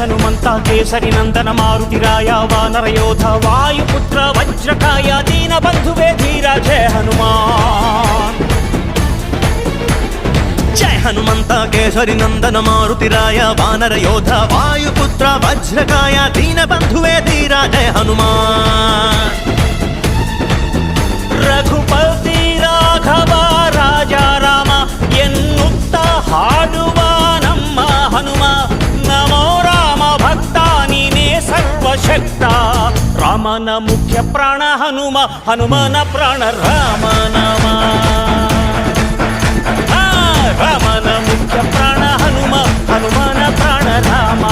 హనుమంత కేసరి నందన మారుతిరాయ వానర యోధ వాయుపుత్ర వజ్రకాయ దీన బంధువే ధీర జయ హనుమాన్. జయ హనుమంత కేసరి నందన మారుతిరాయ వానర యోధ వాయుపుత్ర వజ్రకాయ దీన బంధువే ధీర జయ హనుమాన్. ರಘುಪತಿ ರಾಘವ ರಾಜ ರಾಮ ಎನ್ನುತ್ತ ಹಾಡುವ ನಮ್ಮ ಹನುಮ ನಮೋ ರಾಮ ಭಕ್ತ ನೀನೇ ಸರ್ವಶಕ್ತ. ರಾಮನ ಮುಖ್ಯ ಪ್ರಾಣ ಹನುಮ ಹನುಮನ ಪ್ರಾಣ ರಾಮ ನಾಮ. ರಾಮನ ಮುಖ್ಯ ಪ್ರಾಣ ಹನುಮ ಹನುಮನ ಪ್ರಾಣ ರಾಮ.